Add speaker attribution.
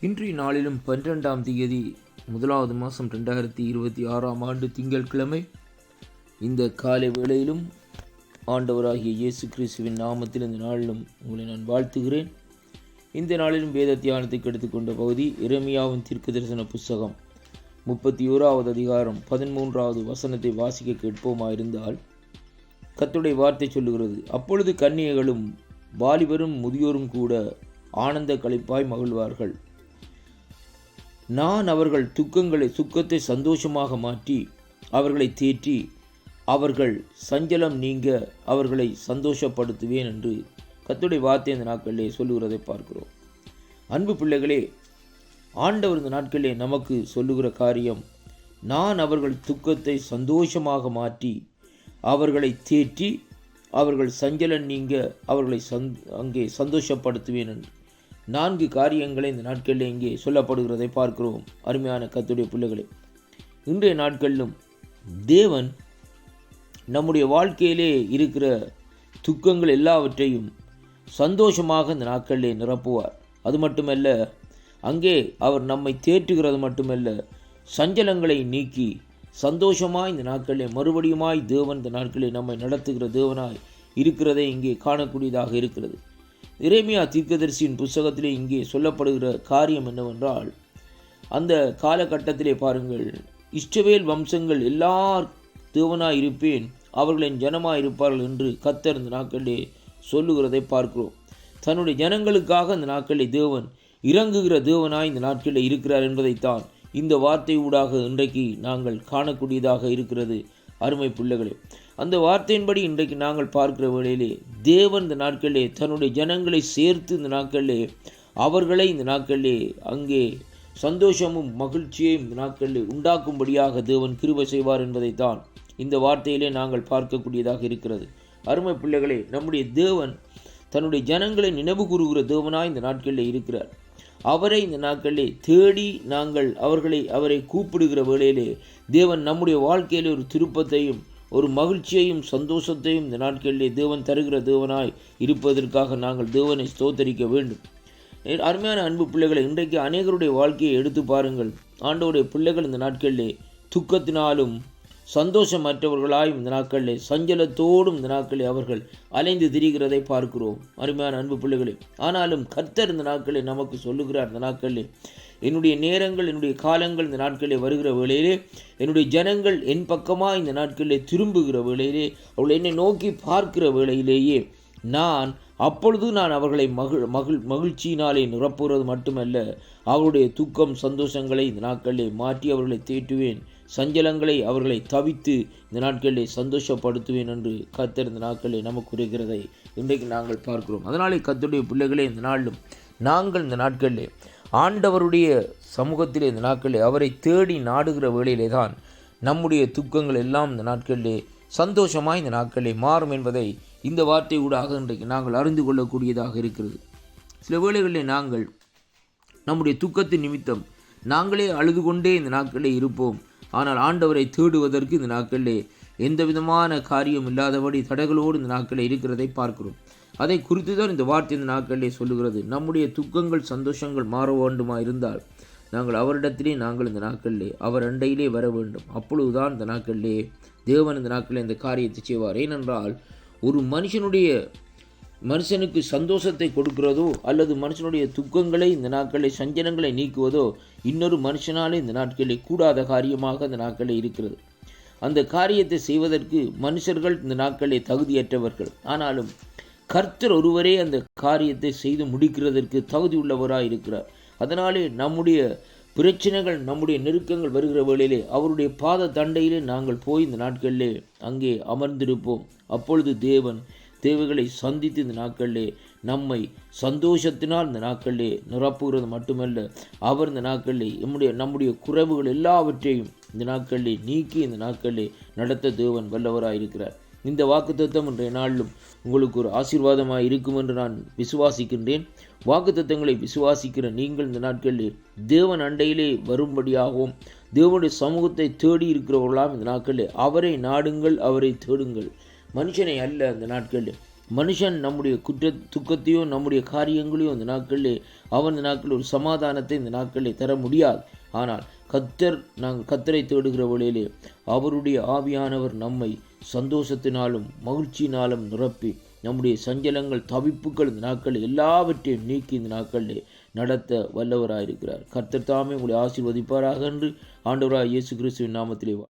Speaker 1: இன்றைய நாளிலும் 12ஆம் தேதி 1வது மாதம் 2026ஆம் ஆண்டு திங்கட்கிழமை. இந்த காலை வேளையிலும் ஆண்டவராகிய இயேசு கிறிஸ்துவின் நாமத்தில் இந்த நாளிலும் உங்களை நான் வாழ்த்துகிறேன். இந்த நாளிலும் வேத தியானத்துக்கு எடுத்துக்கொண்ட பகுதி எரேமியாவின் தீர்க்கதரிசன புஸ்தகம் 31வது அதிகாரம் 13வது வசனத்தை வாசிக்க கேட்போமாயிருந்தால், கர்த்தருடைய வார்த்தை சொல்லுகிறது: அப்பொழுது கன்னியர்களும் வாலிபரும் முதியோரும் கூட ஆனந்த களிப்பாய் மகிழ்வார்கள். நான் அவர்கள் சுக்கத்தை சந்தோஷமாக மாற்றி அவர்களை தேற்றி அவர்கள் சஞ்சலம் நீங்க அவர்களை சந்தோஷப்படுத்துவேன் என்று கர்த்தருடைய வார்த்தை இந்த நாட்களிலே சொல்லுகிறதை பார்க்கிறோம். அன்பு பிள்ளைகளே, ஆண்டவர் இந்த நாட்களிலே நமக்கு சொல்லுகிற காரியம், நான் அவர்கள் துக்கத்தை சந்தோஷமாக மாற்றி அவர்களை தேற்றி அவர்கள் சஞ்சலம் நீங்க அவர்களை அங்கே சந்தோஷப்படுத்துவேன் என்று 4 காரியங்களை இந்த நாட்களில் இங்கே சொல்லப்படுகிறதை பார்க்கிறோம். அருமையான கர்த்தருடைய பிள்ளைகளே, இன்றைய நாட்களிலும் தேவன் நம்முடைய வாழ்க்கையிலே இருக்கிற துக்கங்கள் எல்லாவற்றையும் சந்தோஷமாக இந்த நாட்களிலே நிரப்புவார். அது மட்டுமல்ல, அங்கே அவர் நம்மை தேற்றுகிறது மட்டுமல்ல, சஞ்சலங்களை நீக்கி சந்தோஷமாய் இந்த நாட்களிலே மறுபடியுமாய் தேவன் இந்த நாட்களிலே நம்மை நடத்துகிற தேவனாய் இருக்கிறதை இங்கே காணக்கூடியதாக இருக்கிறது. எரேமியா தீர்க்கதரிசியின் புஸ்தகத்திலே இங்கே சொல்லப்படுகிற காரியம் என்னவென்றால், அந்த காலகட்டத்திலே பாருங்கள், இஸ்ரவேல் வம்சங்கள் எல்லார் தேவனாய் இருப்பேன், அவர்களின் ஜனமாய் இருப்பார்கள் என்று கர்த்தர் இந்த நாட்களிலே சொல்லுகிறதை பார்க்கிறோம். தன்னுடைய ஜனங்களுக்காக இந்த நாட்களிலே தேவன் இறங்குகிற தேவனாய் இந்த நாட்களிலே இருக்கிறார் என்பதைத்தான் இந்த வார்த்தை ஊடாக இன்றைக்கு நாங்கள் காணக்கூடியதாக இருக்கிறது. அருமை பிள்ளைகளே, அந்த வார்த்தையின்படி இன்றைக்கு நாங்கள் பார்க்கிற வேளையிலே தேவன் இந்த நாட்களிலே தன்னுடைய ஜனங்களை சேர்த்து இந்த நாட்களிலே அவர்களை இந்த நாட்களிலே அங்கே சந்தோஷமும் மகிழ்ச்சியையும் இந்த நாட்களிலே உண்டாக்கும்படியாக தேவன் கிருபை செய்வார் என்பதைத்தான் இந்த வார்த்தையிலே நாங்கள் பார்க்கக்கூடியதாக இருக்கிறது. அருமை பிள்ளைகளே, நம்முடைய தேவன் தன்னுடைய ஜனங்களை நினைவு கூறுகிற தேவனாய் இந்த நாட்களிலே இருக்கிறார். அவரை இந்த நாட்களிலே தேடி நாங்கள் அவரை கூப்பிடுகிற வேளையிலே தேவன் நம்முடைய வாழ்க்கையிலே ஒரு திருப்பத்தையும் ஒரு மகிழ்ச்சியையும் சந்தோஷத்தையும் இந்த நாட்களிலே தேவன் தருகிற தேவனாய் இருப்பதற்காக நாங்கள் தேவனை ஸ்தோத்தரிக்க வேண்டும். அருமையான அன்பு பிள்ளைகளை, இன்றைக்கு அநேகருடைய வாழ்க்கையை எடுத்து பாருங்கள். ஆண்டவருடைய பிள்ளைகள் இந்த நாட்களிலே துக்கத்தினாலும் சந்தோஷமற்றவர்களாய் இந்த நாட்களிலே சஞ்சலத்தோடும் இந்த நாட்களில் அவர்கள் அலைந்து திரிகிறதை பார்க்கிறோம். அருமையான அன்பு பிள்ளைகளே, ஆனாலும் கர்த்தர் இந்த நாட்களிலே நமக்கு சொல்லுகிறார், இந்த நாட்களிலே என்னுடைய நேரங்கள் என்னுடைய காலங்கள் இந்த நாட்களிலே வருகிற வேளையிலே என்னுடைய ஜனங்கள் என் பக்கமாக இந்த நாட்களிலே திரும்புகிற வேளையிலே அவர்கள் என்னை நோக்கி பார்க்கிற வேளையிலேயே அப்பொழுது நான் அவர்களை மகிழ்ச்சியினாலே நிரப்புகிறது மட்டுமல்ல, அவருடைய துக்கம் சந்தோஷங்களை இந்த நாட்களிலே மாற்றி அவர்களை தேற்றுவேன், சஞ்சலங்களை அவர்களை தவித்து இந்த நாட்களிலே சந்தோஷப்படுத்துவேன் என்று கர்த்தர் இந்த நாட்களிலே நமக்கு உரைக்கிறதை இன்றைக்கு நாங்கள் பார்க்கிறோம். அதனாலே கர்த்தருடைய பிள்ளைகளே, இந்த நாளிலும் நாங்கள் இந்த நாட்களிலே ஆண்டவருடைய சமூகத்திலே இந்த நாட்களிலே அவரை தேடி நாடுகிற வேளையிலே தான் நம்முடைய துக்கங்கள் எல்லாம் இந்த நாட்களிலே சந்தோஷமாய் இந்த நாட்களிலே மாறும் என்பதை இந்த வார்த்தை ஊடாக இன்றைக்கு நாங்கள் அறிந்து கொள்ளக்கூடியதாக இருக்கிறது. சில வேளைகளிலே நாங்கள் நம்முடைய துக்கத்தின் நிமித்தம் நாங்களே அழுது கொண்டே இந்த நாட்களிலே இருப்போம். ஆனால் ஆண்டவரை தேடுவதற்கு இந்த நாட்களிலே எந்த விதமான காரியம் இல்லாதபடி தடைகளோடு இந்த நாட்களில் இருக்கிறதை பார்க்கிறோம். அதை குறித்து தான் இந்த வார்த்தை இந்த நாட்களிலே சொல்லுகிறது. நம்முடைய துக்கங்கள் சந்தோஷங்கள் மாற வேண்டுமா இருந்தால் நாங்கள் அவரிடத்திலே நாங்கள் இந்த நாட்களிலே அவர் அண்டையிலே வர வேண்டும். அப்பொழுதுதான் இந்த நாட்களிலே தேவன் இந்த நாட்களில் இந்த காரியத்தை செய்வார். ஏனென்றால் ஒரு மனுஷனுக்கு சந்தோஷத்தை கொடுக்கிறதோ அல்லது மனுஷனுடைய துக்கங்களை இந்த நாட்களை சஞ்சலங்களை நீக்குவதோ இன்னொரு மனுஷனாலே இந்த நாட்களில் கூடாத காரியமாக இந்த நாட்களில் இருக்கிறது. அந்த காரியத்தை செய்வதற்கு மனுஷர்கள் இந்த நாட்களில் தகுதியற்றவர்கள். ஆனாலும் கர்த்தர் ஒருவரே அந்த காரியத்தை செய்து முடிக்கிறதற்கு தகுதி உள்ளவராக இருக்கிறார். அதனாலே நம்முடைய பிரச்சனைகள் நம்முடைய நெருக்கங்கள் வருகிற வேளையிலே அவருடைய பாத தண்டையிலே நாங்கள் போய் இந்த நாட்களிலே அங்கே அமர்ந்திருப்போம். அப்பொழுது தேவன் தேவைகளை சந்தித்து இந்த நாட்களிலே நம்மை சந்தோஷத்தினால் இந்த நாட்களிலே நிரப்புகிறது மட்டுமல்ல, அவர் இந்த நாட்களிலே நம்முடைய குறைவுகள் எல்லாவற்றையும் இந்த நாட்களிலே நீக்கி இந்த நாட்களிலே நடத்த தேவன் வல்லவராயிருக்கிறார். இந்த வாக்குத்தத்தம் இன்றைய நாளிலும் உங்களுக்கு ஒரு ஆசீர்வாதமாக இருக்கும் என்று நான் விசுவாசிக்கின்றேன். வாக்குத்தத்தங்களை விசுவாசிக்கிற நீங்கள் இந்த நாட்களிலே தேவன் அண்டையிலே வரும்படியாகவும் தேவனுடைய சமூகத்தை தேடி இருக்கிறவர்களாம் இந்த நாட்களிலே அவரை நாடுங்கள், அவரை தேடுங்கள், மனுஷனை அல்ல. இந்த நாட்களில் மனுஷன் நம்முடைய துக்கத்தையோ நம்முடைய காரியங்களையோ இந்த நாட்களிலே அவன் இந்த நாட்களில் ஒரு சமாதானத்தை இந்த நாட்களிலே தர முடியாது. ஆனால் நாங்கள் கத்தரை தேடுகிற வழியிலே அவருடைய ஆவியானவர் நம்மை சந்தோஷத்தினாலும் மகிழ்ச்சியினாலும் நிரப்பி நம்முடைய சஞ்சலங்கள் தவிப்புகள் இந்த நாட்களில் எல்லாவற்றையும் நீக்கி இந்த நாட்களிலே நடத்த வல்லவராயிருக்கிறார். கர்த்தர் தாமே உங்களை ஆசீர்வதிப்பாராக என்று ஆண்டவராய் இயேசு கிறிஸ்துவின் நாமத்திலே